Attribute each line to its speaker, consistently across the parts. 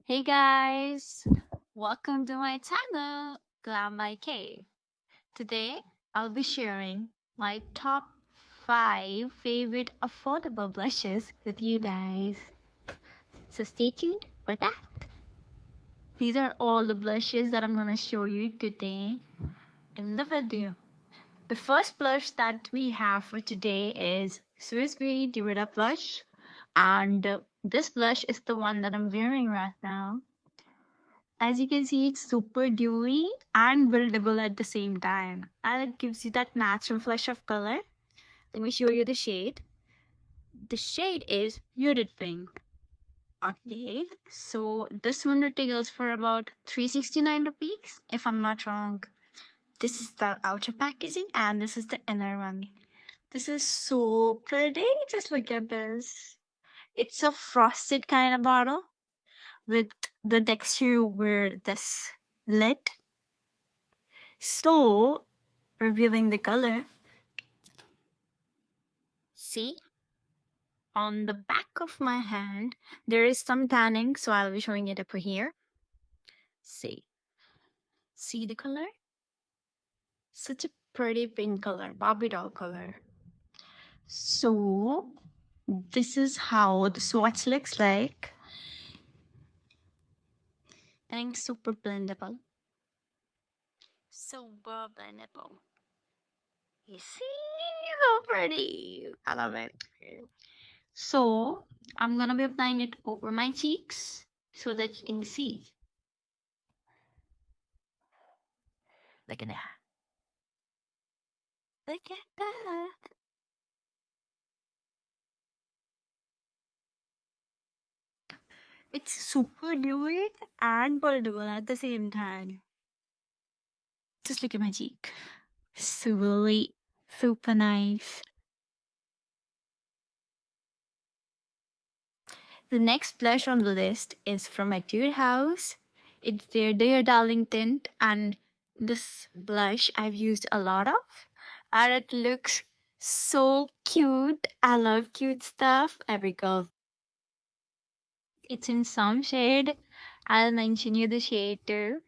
Speaker 1: Hey guys, welcome to my channel, Glam by K. Today, I'll be sharing my top 5 favorite affordable blushes with you guys. So stay tuned for that. These are all the blushes that I'm gonna show you today in the video. The first blush that we have for today is Swiss Beauty Dorita blush, and this blush is the one that I'm wearing right now. As you can see, it's super dewy and buildable at the same time. And it gives you that natural flush of color. Let me show you the shade. The shade is muted pink. Okay, so this one retails for about 369 rupees, if I'm not wrong. This is the outer packaging and this is the inner one. This is so pretty. Just look at this. It's a frosted kind of bottle with the texture where this lid. So, revealing the color. See, on the back of my hand, there is some tanning, so I'll be showing it up here. See, see the color? Such a pretty pink color, Barbie doll color. So, this is how the swatch looks like. And it's super blendable. Super blendable. You see? So pretty. I love it. So, I'm gonna be applying it over my cheeks so that you can see. Look at that. Look at that. It's super dewy and buildable at the same time. Just look at my cheek. Really super nice. The next blush on the list is from Etude House. It's their Dear Darling tint, and this blush I've used a lot of, and it looks so cute. I love cute stuff. Every girl. It's in some shade. I'll mention you the shade too.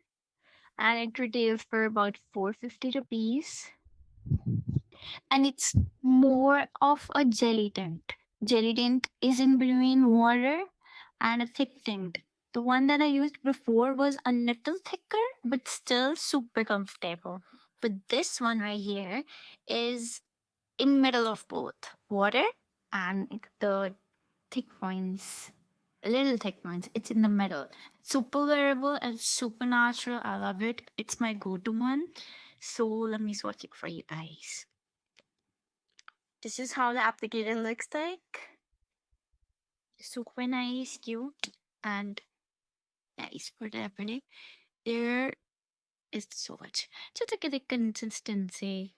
Speaker 1: And it retails for about 450 rupees. And it's more of a jelly tint. Jelly tint is in between water and a thick tint. The one that I used before was a little thicker, but still super comfortable. But this one right here is in middle of both water and the thick points, little thick ones. It's in the middle. Super wearable and super natural. I love it. It's my go-to one. So let me swatch it for you guys. This is how the applicator looks like. Super nice, cute, and nice for the pretty. There is so much. Just look at the consistency.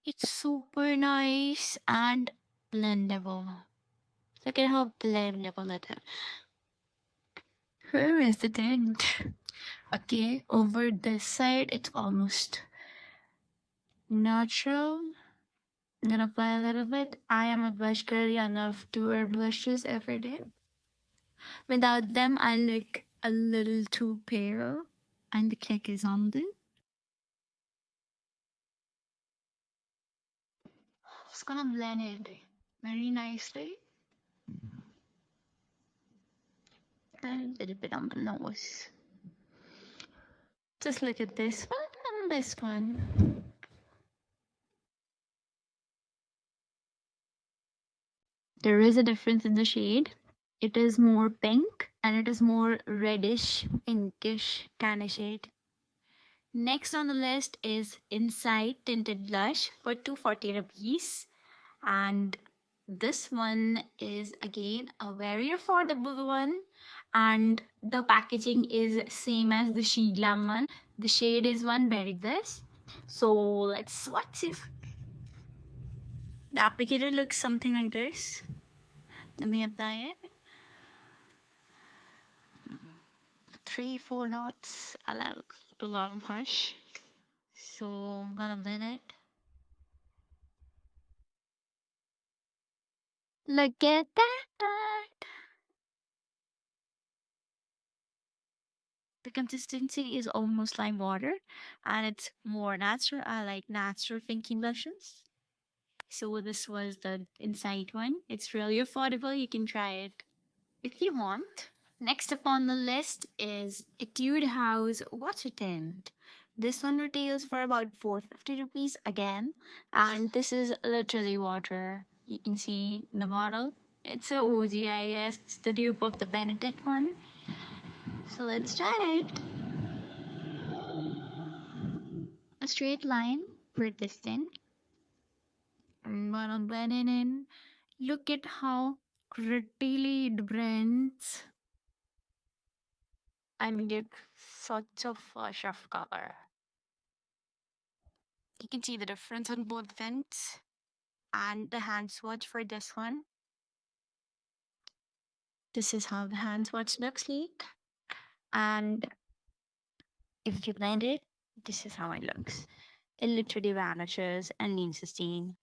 Speaker 1: It's super nice and blendable. Look at how blendable it is. Where is the tint? Okay, over this side, it's almost natural. I'm gonna apply a little bit. I am a blush girly enough to wear blushes every day. Without them, I look a little too pale, and the kick is on them. Just gonna blend it very nicely. And a little bit on the nose. Just look at this one and this one. There is a difference in the shade. It is more pink and it is more reddish, pinkish kind of shade. Next on the list is Inside Tinted Blush for 240 rupees. And this one is again a very affordable one. And the packaging is same as the She Glam one. The shade is one berry this. So let's swatch it. The applicator looks something like this. Let me apply it. 3, 4 knots. Allow a long push. So I'm gonna blend it. Look at that. The consistency is almost like water, and it's more natural. I like natural pinky blushes. So this was the inside one. It's really affordable. You can try it if you want. Next up on the list is Etude House Water Tint. This one retails for about 450 rupees again, and this is literally water. You can see the bottle. It's a OG, I guess. It's the dupe of the Benedict one. So let's try it. A straight line for this tint. I'm gonna blend it in. Look at how prettily it blends. And get such a flush of color. You can see the difference on both vents and the hand swatch for this one. This is how the hand swatch looks like. And if you blend it, this is how it looks. It literally vanishes and leaves a stain.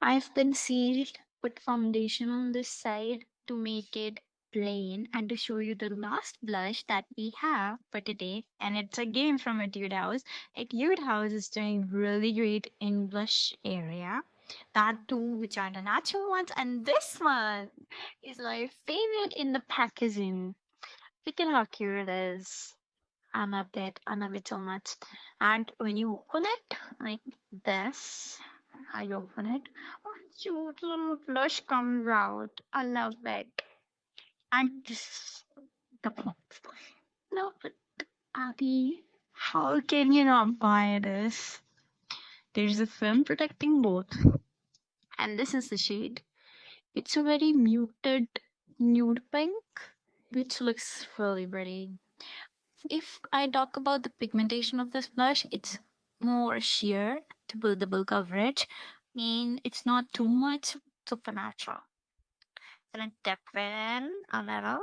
Speaker 1: I've concealed with foundation on this side to make it plain and to show you the last blush that we have for today. And it's again from Etude House. Etude House is doing really great in blush area. That too, which are the natural ones. And this one is my favorite in the packaging. Look at how cute it is. I love that. I love it so much. And when you open it, like this, how you open it, oh, cute little blush comes out. I love it. And this, the box. No, but Abby, how can you not buy this? There's a film protecting both. And this is the shade. It's a very muted nude pink, which looks really pretty. If I talk about the pigmentation of this blush, it's more sheer to buildable coverage. It's not too much supernatural. Gonna dip it in a little.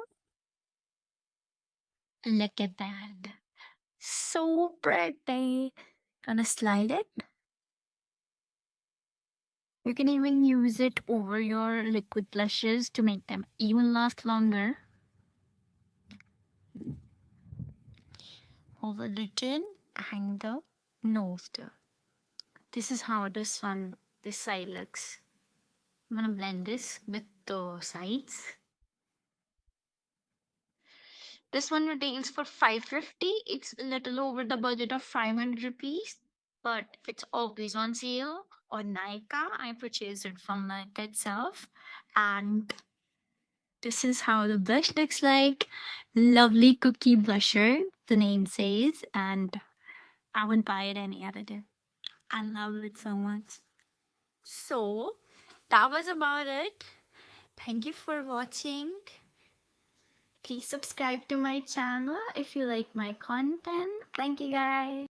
Speaker 1: Look at that. So pretty. Gonna slide it. You can even use it over your liquid blushes to make them even last longer. Over the chin and the nose too. This is how this side looks. I'm gonna blend this with the sides. This one retails for 550. It's a little over the budget of 500 rupees, but it's always on sale on Nika. I purchased it from Nika itself, and this is how the blush looks like. Lovely cookie blusher, the name says, and I wouldn't buy it any other day. I love it so much. So that was about it. Thank you for watching. Please subscribe to my channel if you like my content. Thank you guys.